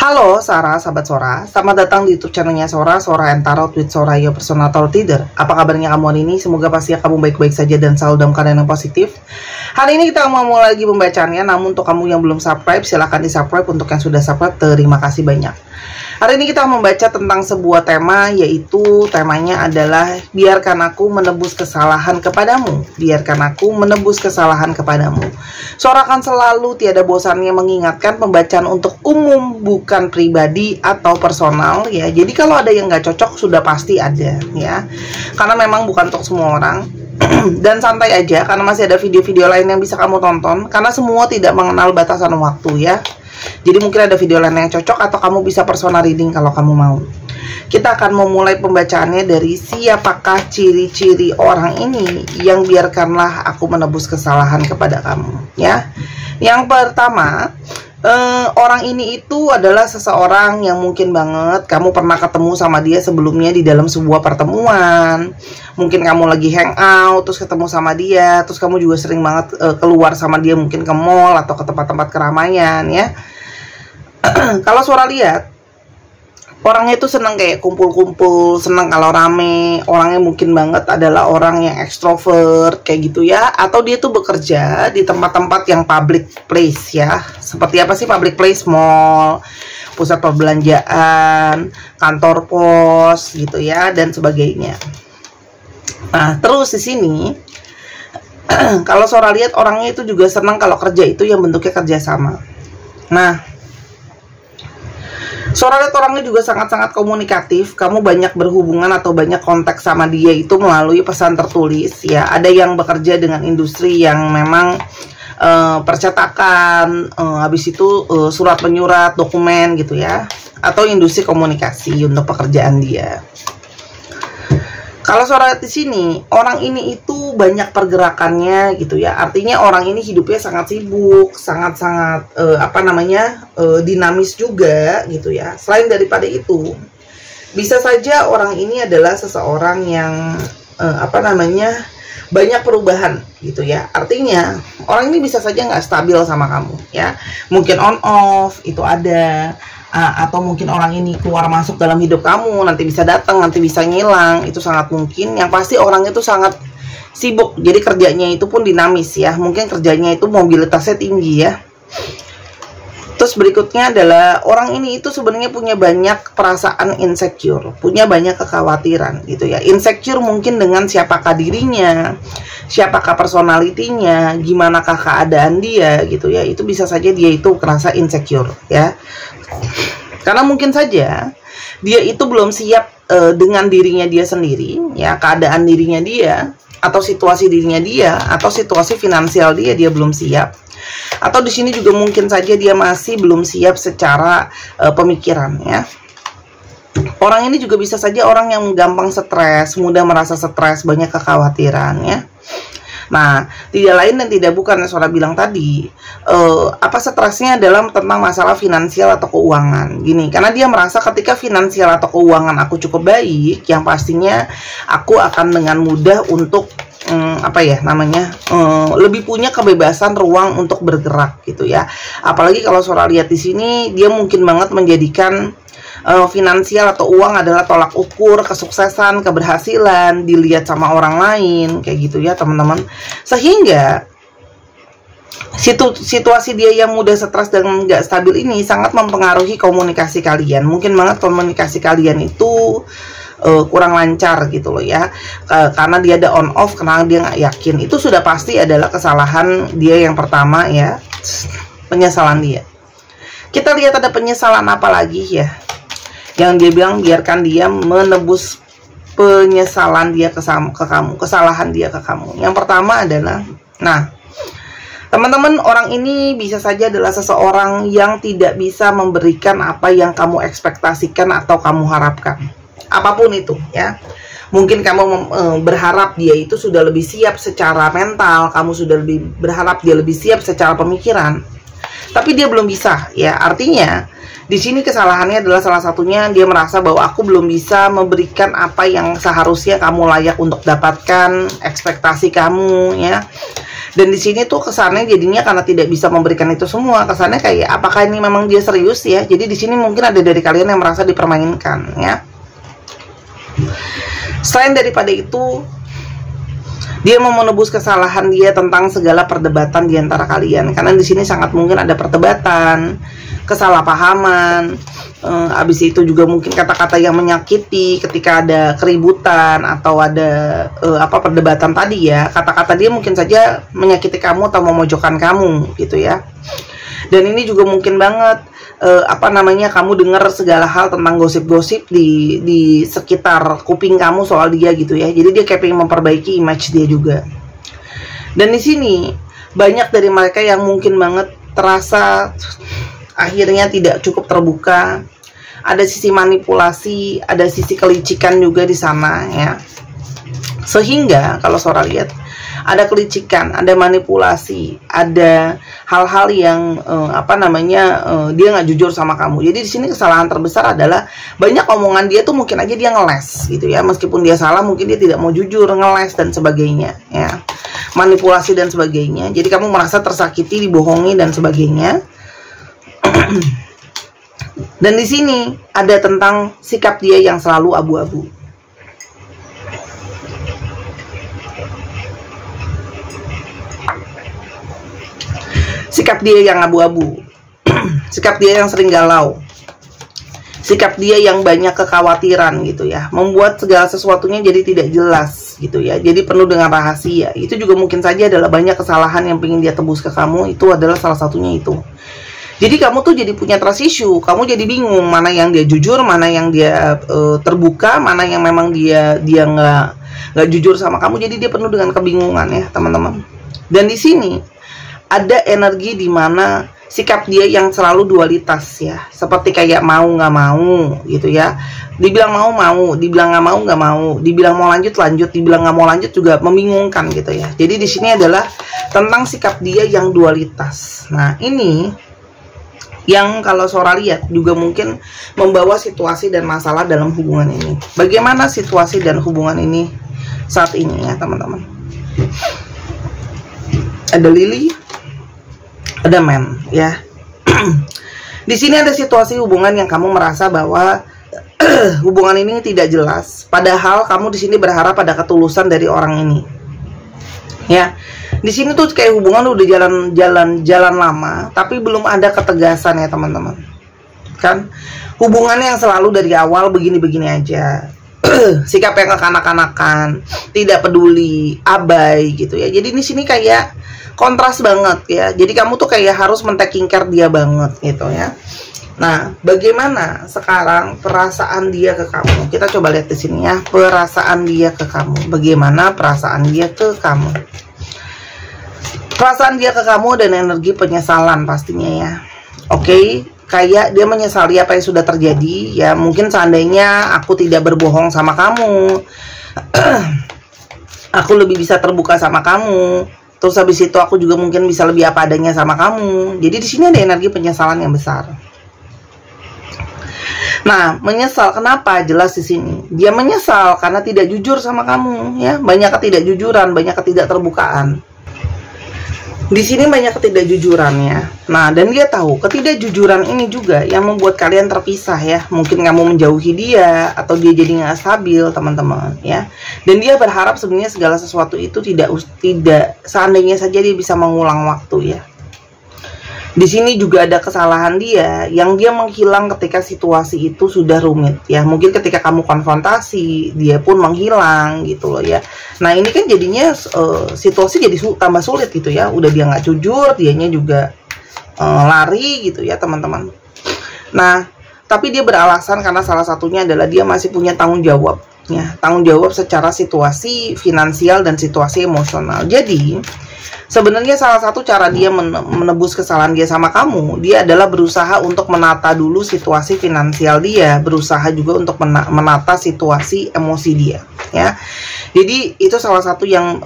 Halo Sarah, sahabat Sora. Selamat datang di YouTube channelnya Sora and Tarot with Sora, your personal tarot leader. Apa kabarnya kamu hari ini? Semoga pasti kamu baik-baik saja dan selalu dalam keadaan yang positif. Hari ini kita mau mulai lagi pembacaannya. Namun untuk kamu yang belum subscribe, silahkan di subscribe. Untuk yang sudah subscribe, terima kasih banyak. Hari ini kita membaca tentang sebuah tema, yaitu temanya adalah biarkan aku menebus kesalahan kepadamu. Biarkan aku menebus kesalahan kepadamu. Sora akan selalu tiada bosannya mengingatkan pembacaan untuk umum, bukan pribadi atau personal ya. Jadi kalau ada yang nggak cocok sudah pasti ada ya. Karena memang bukan untuk semua orang. Dan santai aja karena masih ada video-video lain yang bisa kamu tonton. Karena semua tidak mengenal batasan waktu ya. Jadi mungkin ada video lain yang cocok atau kamu bisa personal reading kalau kamu mau. Kita akan memulai pembacaannya dari siapakah ciri-ciri orang ini yang biarkanlah aku menebus kesalahan kepada kamu ya. Yang pertama, orang ini itu adalah seseorang yang mungkin banget kamu pernah ketemu sama dia sebelumnya di dalam sebuah pertemuan. Mungkin kamu lagi hangout terus ketemu sama dia, terus kamu juga sering banget keluar sama dia, mungkin ke mall atau ke tempat-tempat keramaian ya. Kalau Sora lihat, orangnya itu senang kayak kumpul-kumpul, senang kalau rame. Orangnya mungkin banget adalah orang yang ekstrovert kayak gitu ya. Atau dia tuh bekerja di tempat-tempat yang public place ya. Seperti apa sih public place? Mall, pusat perbelanjaan, kantor pos gitu ya, dan sebagainya. Nah, terus di sini kalau Sora lihat, orangnya itu juga senang kalau kerja itu yang bentuknya kerjasama. Nah, Sora lihat orangnya juga sangat-sangat komunikatif. Kamu banyak berhubungan atau banyak kontak sama dia itu melalui pesan tertulis ya. Ada yang bekerja dengan industri yang memang percetakan, habis itu surat menyurat, dokumen gitu ya. Atau industri komunikasi untuk pekerjaan dia. Kalau Sora lihat di sini, orang ini itu banyak pergerakannya gitu ya. Artinya orang ini hidupnya sangat sibuk, sangat-sangat dinamis juga gitu ya. Selain daripada itu, bisa saja orang ini adalah seseorang yang banyak perubahan gitu ya. Artinya orang ini bisa saja nggak stabil sama kamu ya. Mungkin on off itu ada. Atau mungkin orang ini keluar masuk dalam hidup kamu, nanti bisa datang, nanti bisa ngilang, itu sangat mungkin. Yang pasti orang itu sangat sibuk, jadi kerjanya itu pun dinamis ya. Mungkin kerjanya itu mobilitasnya tinggi ya. Terus berikutnya adalah orang ini itu sebenarnya punya banyak perasaan insecure, punya banyak kekhawatiran gitu ya. Insecure mungkin dengan siapakah dirinya, siapakah personalitinya, gimanakah keadaan dia gitu ya. Itu bisa saja dia itu merasa insecure ya. Karena mungkin saja dia itu belum siap dengan dirinya dia sendiri ya, keadaan dirinya dia, atau situasi dirinya dia, atau situasi finansial dia belum siap. Atau di sini juga mungkin saja dia masih belum siap secara pemikiran ya. Orang ini juga bisa saja orang yang gampang stres, mudah merasa stres, banyak kekhawatiran ya. Nah, tidak lain dan tidak bukan yang Sora bilang tadi, stresnya adalah tentang masalah finansial atau keuangan. Gini, karena dia merasa ketika finansial atau keuangan aku cukup baik, yang pastinya aku akan dengan mudah untuk lebih punya kebebasan ruang untuk bergerak gitu ya. Apalagi kalau Sora lihat di sini, dia mungkin banget menjadikan finansial atau uang adalah tolak ukur kesuksesan, keberhasilan, dilihat sama orang lain kayak gitu ya teman-teman. Sehingga situasi dia yang mudah stres dan nggak stabil ini sangat mempengaruhi komunikasi kalian. Mungkin banget komunikasi kalian itu kurang lancar gitu loh ya, karena dia ada on off, karena dia nggak yakin. Itu sudah pasti adalah kesalahan dia yang pertama ya, penyesalan dia. Kita lihat ada penyesalan apa lagi ya, yang dia bilang biarkan dia menebus penyesalan dia ke kamu, kesalahan dia ke kamu. Yang pertama adalah, nah teman-teman, orang ini bisa saja adalah seseorang yang tidak bisa memberikan apa yang kamu ekspektasikan atau kamu harapkan. Apapun itu ya. Mungkin kamu berharap dia itu sudah lebih siap secara mental, kamu sudah lebih berharap dia lebih siap secara pemikiran. Tapi dia belum bisa, ya. Artinya di sini kesalahannya adalah salah satunya dia merasa bahwa aku belum bisa memberikan apa yang seharusnya kamu layak untuk dapatkan, ekspektasi kamu, ya. Dan di sini tuh kesannya jadinya karena tidak bisa memberikan itu semua, kesannya kayak apakah ini memang dia serius, ya. Jadi di sini mungkin ada dari kalian yang merasa dipermainkan, ya. Selain daripada itu, dia mau menebus kesalahan dia tentang segala perdebatan di antara kalian, karena di sini sangat mungkin ada perdebatan, kesalahpahaman, habis itu juga mungkin kata-kata yang menyakiti ketika ada keributan atau ada perdebatan tadi, ya. Kata-kata dia mungkin saja menyakiti kamu atau memojokkan kamu gitu, ya. Dan ini juga mungkin banget kamu dengar segala hal tentang gosip-gosip di sekitar kuping kamu soal dia gitu, ya. Jadi dia kayak pengen memperbaiki image dia juga. Dan di sini banyak dari mereka yang mungkin banget terasa akhirnya tidak cukup terbuka. Ada sisi manipulasi, ada sisi kelicikan juga di sana, ya. Sehingga kalau Sora lihat ada kelicikan, ada manipulasi, ada hal-hal yang dia nggak jujur sama kamu. Jadi di sini kesalahan terbesar adalah banyak omongan dia tuh mungkin aja dia ngeles gitu, ya. Meskipun dia salah, mungkin dia tidak mau jujur, ngeles dan sebagainya, ya. Manipulasi dan sebagainya. Jadi kamu merasa tersakiti, dibohongi dan sebagainya. Dan di sini ada tentang sikap dia yang selalu abu-abu. Sikap dia yang abu-abu. Sikap dia yang sering galau. Sikap dia yang banyak kekhawatiran gitu, ya. Membuat segala sesuatunya jadi tidak jelas gitu, ya. Jadi penuh dengan rahasia. Itu juga mungkin saja adalah banyak kesalahan yang ingin dia tebus ke kamu. Itu adalah salah satunya itu. Jadi kamu tuh jadi punya trust issue, kamu jadi bingung mana yang dia jujur, mana yang dia terbuka, mana yang memang dia nggak jujur sama kamu. Jadi dia penuh dengan kebingungan, ya teman-teman. Dan di sini ada energi di mana sikap dia yang selalu dualitas, ya. Seperti kayak mau nggak mau gitu, ya. Dibilang mau, dibilang nggak mau, dibilang mau lanjut, dibilang nggak mau lanjut juga membingungkan gitu, ya. Jadi di sini adalah tentang sikap dia yang dualitas. Nah ini yang kalau Sora lihat juga mungkin membawa situasi dan masalah dalam hubungan ini. Bagaimana situasi dan hubungan ini saat ini, ya teman-teman? Ada Lily, ada Man, ya. Di sini ada situasi hubungan yang kamu merasa bahwa hubungan ini tidak jelas. Padahal kamu di sini berharap pada ketulusan dari orang ini, ya. Di sini tuh kayak hubungan udah jalan lama, tapi belum ada ketegasan, ya teman-teman. Kan hubungannya yang selalu dari awal begini-begini aja. Sikap yang kekanak-kanakan, tidak peduli, abai gitu, ya. Jadi di sini kayak kontras banget, ya. Jadi kamu tuh kayak harus men-taking care dia banget gitu, ya. Nah, bagaimana sekarang perasaan dia ke kamu? Kita coba lihat di sini, ya. Perasaan dia ke kamu. Bagaimana perasaan dia ke kamu? Perasaan dia ke kamu dan energi penyesalan pastinya, ya. Oke, kayak dia menyesali apa yang sudah terjadi, ya. Mungkin seandainya aku tidak berbohong sama kamu, aku lebih bisa terbuka sama kamu. Terus habis itu aku juga mungkin bisa lebih apa adanya sama kamu. Jadi di sini ada energi penyesalan yang besar. Nah, menyesal kenapa? Jelas di sini. Dia menyesal karena tidak jujur sama kamu, ya. Banyak ketidakjujuran, banyak ketidakterbukaan. Di sini banyak ketidakjujurannya. Nah, dan dia tahu ketidakjujuran ini juga yang membuat kalian terpisah, ya. Mungkin kamu menjauhi dia atau dia jadi nggak stabil, teman-teman, ya. Dan dia berharap sebenarnya segala sesuatu itu tidak seandainya saja dia bisa mengulang waktu, ya. Di sini juga ada kesalahan dia yang dia menghilang ketika situasi itu sudah rumit, ya. Mungkin ketika kamu konfrontasi, dia pun menghilang gitu loh, ya. Nah, ini kan jadinya situasi jadi tambah sulit gitu, ya. Udah dia nggak jujur, dianya juga lari gitu, ya teman-teman. Nah, tapi dia beralasan karena salah satunya adalah dia masih punya tanggung jawab, ya. Tanggung jawab secara situasi finansial dan situasi emosional. Jadi sebenarnya salah satu cara dia menebus kesalahan dia sama kamu, dia adalah berusaha untuk menata dulu situasi finansial dia, berusaha juga untuk menata situasi emosi dia, ya. Jadi itu salah satu yang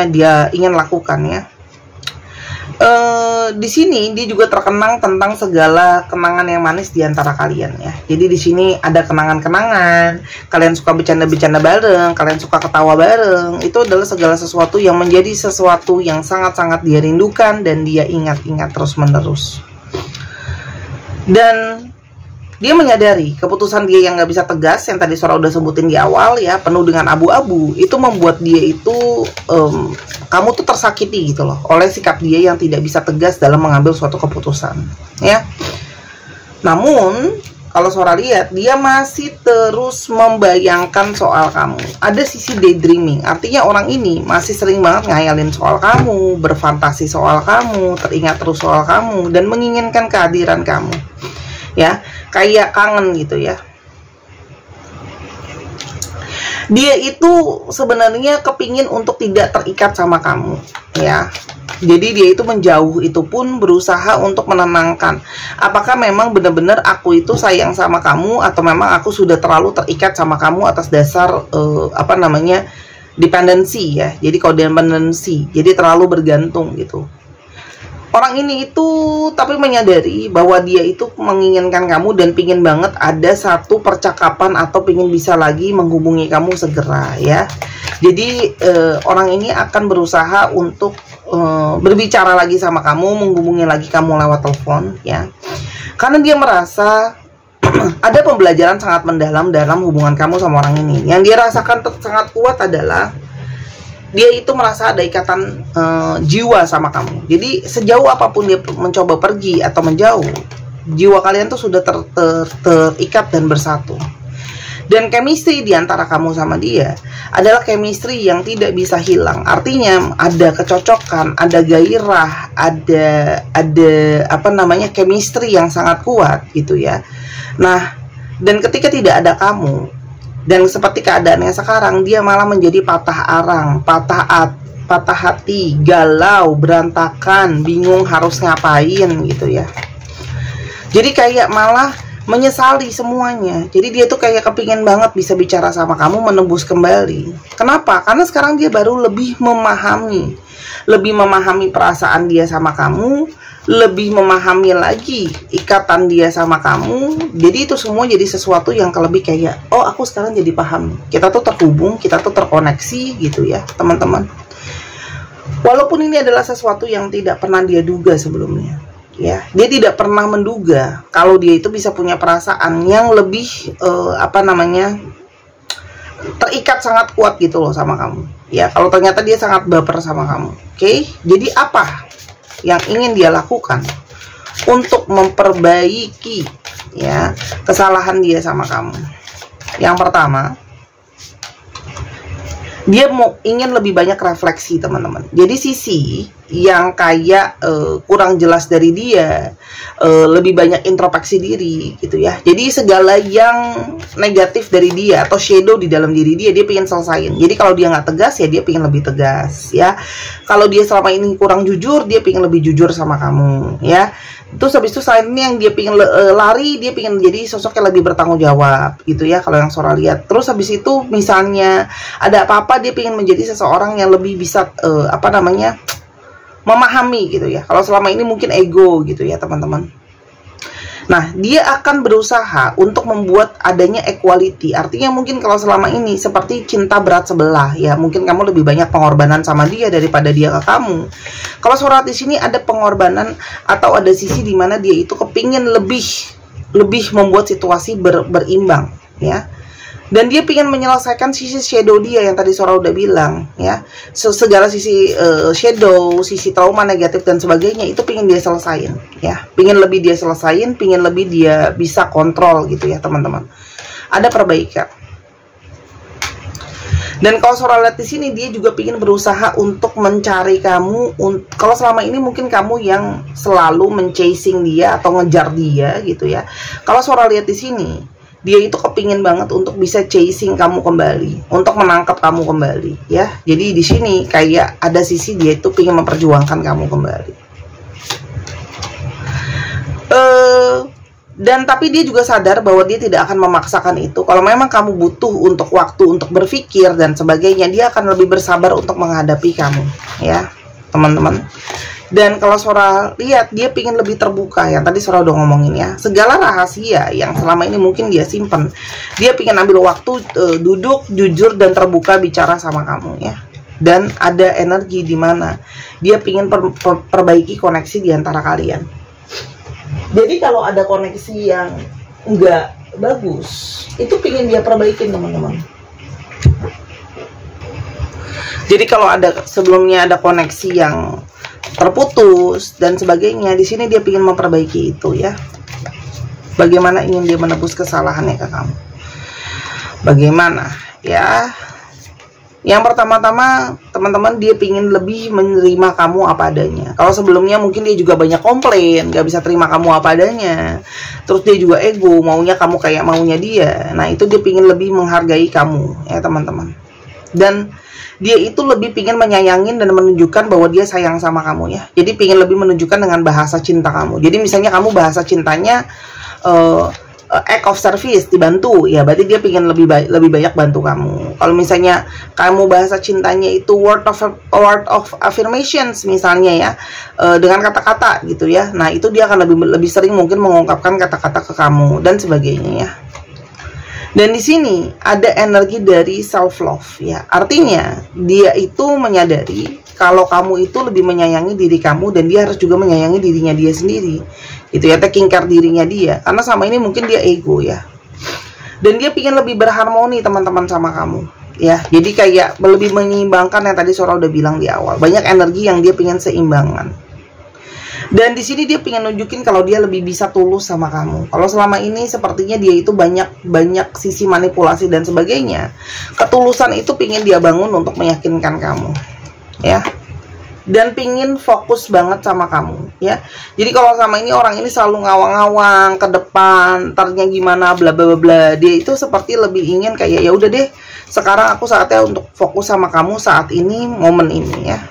dia ingin lakukan, ya. Di sini dia juga terkenang tentang segala kenangan yang manis di antara kalian ya. Jadi di sini ada kenangan-kenangan, kalian suka bercanda-bercanda bareng, kalian suka ketawa bareng. Itu adalah segala sesuatu yang menjadi sesuatu yang sangat-sangat dia rindukan dan dia ingat-ingat terus-menerus. Dan dia menyadari keputusan dia yang gak bisa tegas, yang tadi Sora udah sebutin di awal ya, penuh dengan abu-abu, itu membuat dia itu kamu tuh tersakiti gitu loh oleh sikap dia yang tidak bisa tegas dalam mengambil suatu keputusan ya. Namun kalau Sora lihat, dia masih terus membayangkan soal kamu. Ada sisi daydreaming, artinya orang ini masih sering banget ngayalin soal kamu, berfantasi soal kamu, teringat terus soal kamu, dan menginginkan kehadiran kamu ya, kayak kangen gitu ya. Dia itu sebenarnya kepingin untuk tidak terikat sama kamu ya. Jadi dia itu menjauh, itu pun berusaha untuk menenangkan. Apakah memang benar-benar aku itu sayang sama kamu, atau memang aku sudah terlalu terikat sama kamu atas dasar dependensi ya. Jadi codependency, jadi terlalu bergantung gitu. Orang ini itu tapi menyadari bahwa dia itu menginginkan kamu dan pingin banget ada satu percakapan atau pingin bisa lagi menghubungi kamu segera ya. Jadi orang ini akan berusaha untuk berbicara lagi sama kamu, menghubungi lagi kamu lewat telepon ya. Karena dia merasa ada pembelajaran sangat mendalam dalam hubungan kamu sama orang ini. Yang dia rasakan sangat kuat adalah dia itu merasa ada ikatan jiwa sama kamu. Jadi sejauh apapun dia mencoba pergi atau menjauh, jiwa kalian tuh sudah terikat dan bersatu. Dan chemistry di antara kamu sama dia adalah chemistry yang tidak bisa hilang. Artinya ada kecocokan, ada gairah, ada chemistry yang sangat kuat gitu ya. Nah, dan ketika tidak ada kamu, dan seperti keadaannya sekarang, dia malah menjadi patah arang, patah hati, galau, berantakan, bingung harus ngapain gitu ya. Jadi kayak malah menyesali semuanya. Jadi dia tuh kayak kepingin banget bisa bicara sama kamu, menembus kembali. Kenapa? Karena sekarang dia baru lebih memahami perasaan dia sama kamu, lebih memahami lagi ikatan dia sama kamu. Jadi itu semua jadi sesuatu yang lebih kayak, oh aku sekarang jadi paham, kita tuh terhubung, kita tuh terkoneksi gitu ya teman-teman. Walaupun ini adalah sesuatu yang tidak pernah dia duga sebelumnya ya, dia tidak pernah menduga kalau dia itu bisa punya perasaan yang lebih terikat sangat kuat gitu loh sama kamu ya. Kalau ternyata dia sangat baper sama kamu, oke? Jadi apa yang ingin dia lakukan untuk memperbaiki ya kesalahan dia sama kamu? Yang pertama, dia ingin lebih banyak refleksi teman-teman. Jadi sisi yang kayak kurang jelas dari dia, lebih banyak introspeksi diri gitu ya. Jadi segala yang negatif dari dia atau shadow di dalam diri dia pengen selesain. Jadi kalau dia nggak tegas ya dia pengen lebih tegas ya. Kalau dia selama ini kurang jujur, dia pengen lebih jujur sama kamu ya. Terus habis itu selain ini yang dia pengen lari, dia pengen jadi sosok yang lebih bertanggung jawab gitu ya, kalau yang Sora lihat. Terus habis itu misalnya ada apa-apa, dia pengen menjadi seseorang yang lebih bisa memahami gitu ya. Kalau selama ini mungkin ego gitu ya teman-teman. Nah, dia akan berusaha untuk membuat adanya equality. Artinya mungkin kalau selama ini seperti cinta berat sebelah ya, mungkin kamu lebih banyak pengorbanan sama dia daripada dia ke kamu. Kalau Sora di sini ada pengorbanan atau ada sisi di mana dia itu kepingin lebih membuat situasi berimbang ya. Dan dia ingin menyelesaikan sisi shadow dia yang tadi Sora udah bilang ya. Segala sisi shadow, sisi trauma negatif dan sebagainya itu pengen dia selesain ya. Pengen lebih dia selesain, pengen lebih dia bisa kontrol gitu ya teman-teman. Ada perbaikan. Dan kalau Sora lihat di sini, dia juga ingin berusaha untuk mencari kamu. Kalau selama ini mungkin kamu yang selalu men-chasing dia atau ngejar dia gitu ya. Kalau Sora lihat di sini, dia itu kepingin banget untuk bisa chasing kamu kembali, untuk menangkap kamu kembali ya. Jadi di sini kayak ada sisi dia itu pengen memperjuangkan kamu kembali. Dan tapi dia juga sadar bahwa dia tidak akan memaksakan itu. Kalau memang kamu butuh untuk waktu untuk berpikir dan sebagainya, dia akan lebih bersabar untuk menghadapi kamu ya teman-teman. Dan kalau Sora lihat, dia pingin lebih terbuka, yang tadi Sora udah ngomongin ya, segala rahasia yang selama ini mungkin dia simpen, dia pingin ambil waktu duduk jujur dan terbuka bicara sama kamu ya. Dan ada energi di mana dia pingin perbaiki koneksi di antara kalian. Jadi kalau ada koneksi yang enggak bagus, itu pingin dia perbaikin teman-teman. Jadi kalau ada sebelumnya ada koneksi yang terputus dan sebagainya, di sini dia ingin memperbaiki itu ya. Bagaimana ingin dia menebus kesalahannya ke kamu? Bagaimana ya? Yang pertama-tama teman-teman, dia ingin lebih menerima kamu apa adanya. Kalau sebelumnya mungkin dia juga banyak komplain, gak bisa terima kamu apa adanya. Terus dia juga ego, maunya kamu kayak maunya dia. Nah itu dia ingin lebih menghargai kamu ya teman-teman. Dan dia itu lebih pingin menyayangin dan menunjukkan bahwa dia sayang sama kamu ya. Jadi pingin lebih menunjukkan dengan bahasa cinta kamu. Jadi misalnya kamu bahasa cintanya act of service, dibantu ya, berarti dia pingin lebih banyak bantu kamu. Kalau misalnya kamu bahasa cintanya itu word of affirmations misalnya ya, dengan kata-kata gitu ya. Nah itu dia akan lebih sering mungkin mengungkapkan kata-kata ke kamu dan sebagainya ya. Dan di sini ada energi dari self love ya. Artinya dia itu menyadari kalau kamu itu lebih menyayangi diri kamu, dan dia harus juga menyayangi dirinya dia sendiri. Itu ya, taking care dirinya dia. Karena sama ini mungkin dia ego ya. Dan dia pingin lebih berharmoni teman-teman sama kamu ya. Jadi kayak lebih menyeimbangkan yang tadi Sora udah bilang di awal. Banyak energi yang dia pingin seimbangan. Dan di sini dia pengen nunjukin kalau dia lebih bisa tulus sama kamu. Kalau selama ini sepertinya dia itu banyak sisi manipulasi dan sebagainya. Ketulusan itu pengen dia bangun untuk meyakinkan kamu, ya. Dan pingin fokus banget sama kamu, ya. Jadi kalau sama ini orang ini selalu ngawang-ngawang ke depan, ternyata gimana, bla bla bla. Dia itu seperti lebih ingin kayak ya udah deh, sekarang aku saatnya untuk fokus sama kamu saat ini, momen ini, ya.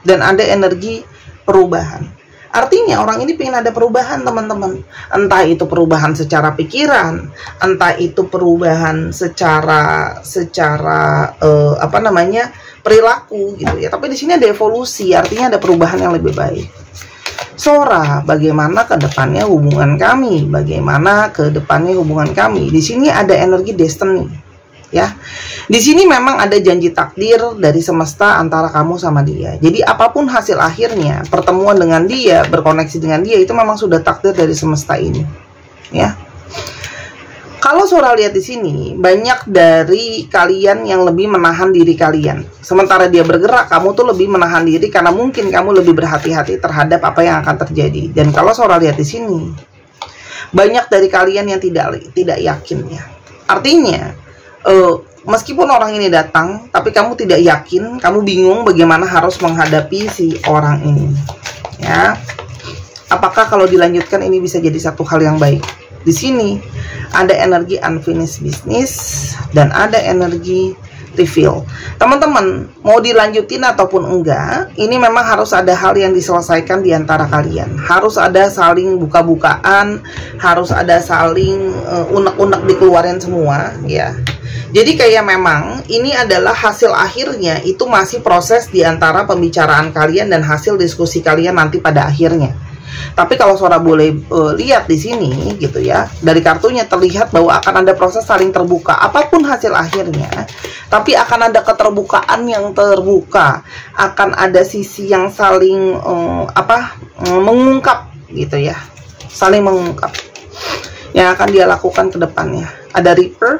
Dan ada energi perubahan. Artinya orang ini pengen ada perubahan teman-teman. Entah itu perubahan secara pikiran, entah itu perubahan secara perilaku gitu ya. Tapi di sini ada evolusi, artinya ada perubahan yang lebih baik. Sora, bagaimana ke depannya hubungan kami? Bagaimana ke depannya hubungan kami? Di sini ada energi destiny. Ya, di sini memang ada janji takdir dari semesta antara kamu sama dia. Jadi apapun hasil akhirnya, pertemuan dengan dia, berkoneksi dengan dia, itu memang sudah takdir dari semesta ini. Ya, kalau Sora lihat di sini, banyak dari kalian yang lebih menahan diri kalian. Sementara dia bergerak, kamu tuh lebih menahan diri karena mungkin kamu lebih berhati-hati terhadap apa yang akan terjadi. Dan kalau Sora lihat di sini, banyak dari kalian yang tidak yakin ya. Artinya meskipun orang ini datang, tapi kamu tidak yakin, kamu bingung bagaimana harus menghadapi si orang ini, ya. Apakah kalau dilanjutkan ini bisa jadi satu hal yang baik? Di sini ada energi unfinished business dan ada energi reveal. Teman-teman, mau dilanjutin ataupun enggak, ini memang harus ada hal yang diselesaikan di antara kalian. Harus ada saling buka-bukaan, harus ada saling unek-unek dikeluarin semua, ya. Jadi kayak memang ini adalah hasil akhirnya, itu masih proses di antara pembicaraan kalian dan hasil diskusi kalian nanti pada akhirnya. Tapi kalau Sora boleh lihat di sini gitu ya, dari kartunya terlihat bahwa akan ada proses saling terbuka apapun hasil akhirnya. Tapi akan ada keterbukaan yang terbuka, akan ada sisi yang saling mengungkap gitu ya, saling mengungkap yang akan dia lakukan ke depannya. Ada Reaper,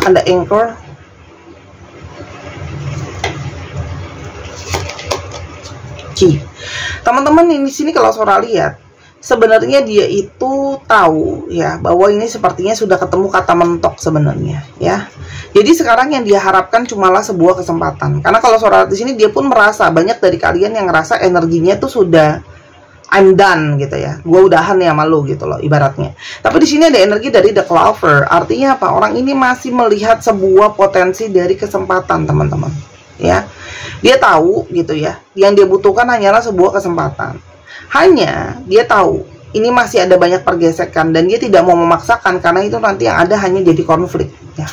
ada Anchor, Key. Teman-teman, di sini kalau Sora lihat, sebenarnya dia itu tahu ya bahwa ini sepertinya sudah ketemu kata mentok sebenarnya ya. Jadi sekarang yang dia harapkan cumalah sebuah kesempatan. Karena kalau Sora di sini dia pun merasa banyak dari kalian yang ngerasa energinya tuh sudah I'm done gitu ya. Gue udahan ya sama lu gitu loh ibaratnya. Tapi di sini ada energi dari The Clover. Artinya apa? Orang ini masih melihat sebuah potensi dari kesempatan, teman-teman. Ya. Dia tahu gitu ya. Yang dia butuhkan hanyalah sebuah kesempatan. Hanya dia tahu ini masih ada banyak pergesekan dan dia tidak mau memaksakan karena itu nanti yang ada hanya jadi konflik ya.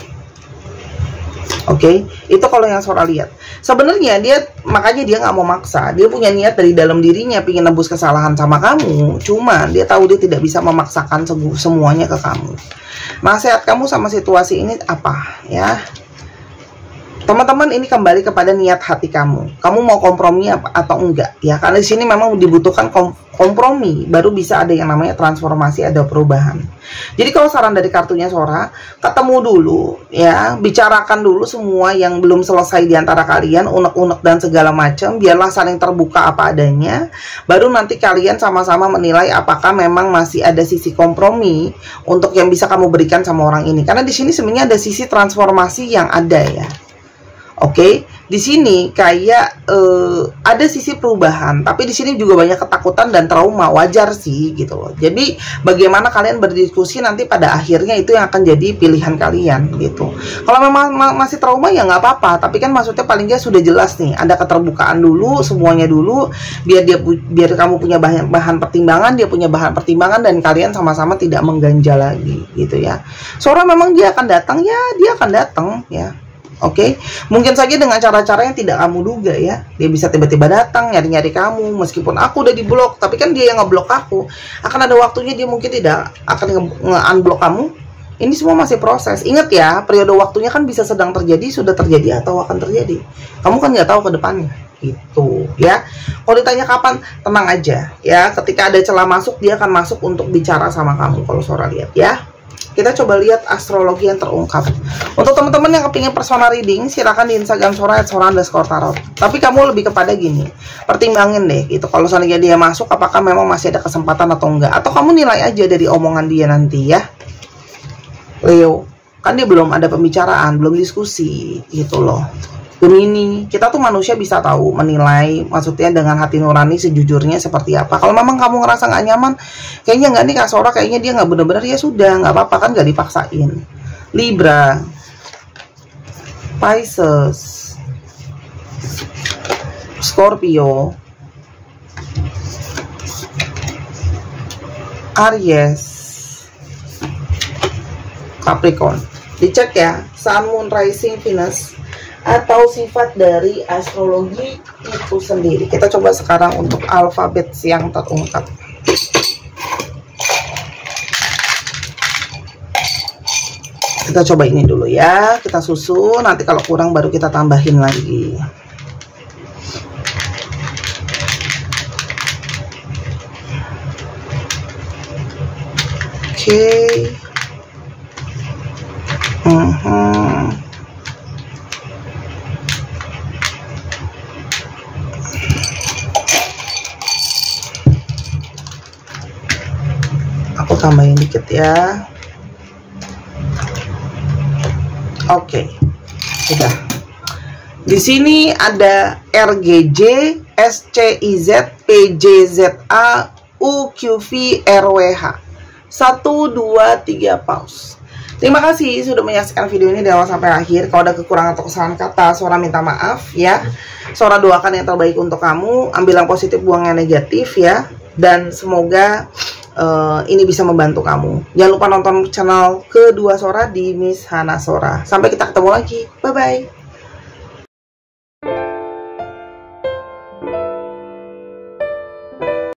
Oke, itu kalau yang Sora lihat. Sebenarnya makanya dia nggak mau maksa. Dia punya niat dari dalam dirinya, pengen nebus kesalahan sama kamu. Cuman dia tahu dia tidak bisa memaksakan semuanya ke kamu. Nasihat kamu sama situasi ini apa ya? Teman-teman, ini kembali kepada niat hati kamu. Kamu mau kompromi atau enggak ya? Karena di sini memang dibutuhkan kompromi, baru bisa ada yang namanya transformasi, ada perubahan. Jadi kalau saran dari kartunya Sora, ketemu dulu ya, bicarakan dulu semua yang belum selesai di antara kalian, unek-unek dan segala macam, biarlah saling terbuka apa adanya, baru nanti kalian sama-sama menilai apakah memang masih ada sisi kompromi untuk yang bisa kamu berikan sama orang ini. Karena di sini sebenarnya ada sisi transformasi yang ada ya. Oke, di sini kayak ada sisi perubahan, tapi di sini juga banyak ketakutan dan trauma, wajar sih gitu loh. Jadi bagaimana kalian berdiskusi nanti pada akhirnya itu yang akan jadi pilihan kalian gitu. Kalau memang masih trauma ya nggak apa-apa, tapi kan maksudnya paling nggak sudah jelas nih, ada keterbukaan dulu, semuanya dulu, biar kamu punya bahan pertimbangan, dia punya bahan pertimbangan, dan kalian sama-sama tidak mengganjal lagi gitu ya. Sora memang dia akan datang ya, dia akan datang ya. Oke, mungkin saja dengan cara-cara yang tidak kamu duga ya. Dia bisa tiba-tiba datang nyari-nyari kamu, meskipun aku udah diblok, tapi kan dia yang ngeblok aku. Akan ada waktunya dia mungkin tidak akan nge-unblock kamu. Ini semua masih proses. Ingat ya, periode waktunya kan bisa sedang terjadi, sudah terjadi, atau akan terjadi. Kamu kan nggak tahu ke depannya gitu ya. Kalau ditanya kapan, tenang aja ya. Ketika ada celah masuk, dia akan masuk untuk bicara sama kamu. Kalau Sora lihat ya. Kita coba lihat astrologi yang terungkap. Untuk teman-teman yang kepingin personal reading, silakan di Instagram Sora @sora_tarot. Tapi kamu lebih kepada gini, pertimbangin deh gitu. Kalau seandainya dia masuk, apakah memang masih ada kesempatan atau enggak? Atau kamu nilai aja dari omongan dia nanti ya. Leo, kan dia belum ada pembicaraan, belum diskusi gitu loh. Gemini, kita tuh manusia bisa tahu menilai, maksudnya dengan hati nurani sejujurnya seperti apa. Kalau memang kamu ngerasa nggak nyaman, kayaknya nggak nih Kak Sora, kayaknya dia nggak bener-bener, ya sudah, nggak apa-apa, kan nggak dipaksain. Libra, Pisces, Scorpio, Aries, Capricorn. Dicek ya, Sun, Moon, Rising, Venus, atau sifat dari astrologi itu sendiri. Kita coba sekarang untuk alfabet yang terungkap. Kita coba ini dulu ya, kita susun, nanti kalau kurang baru kita tambahin lagi. Oke. Aku tambahin dikit ya. Oke, sudah. Di sini ada RGJ, SCIZ, PJZA, UQV, RWH. 1, 2, 3 pause. Terima kasih sudah menyaksikan video ini dari awal sampai akhir. Kalau ada kekurangan atau kesalahan kata, Sora minta maaf ya. Sora doakan yang terbaik untuk kamu. Ambil yang positif, buang yang negatif ya. Dan semoga ini bisa membantu kamu. Jangan lupa nonton channel kedua Sora di Miss Hana Sora. Sampai kita ketemu lagi. Bye-bye.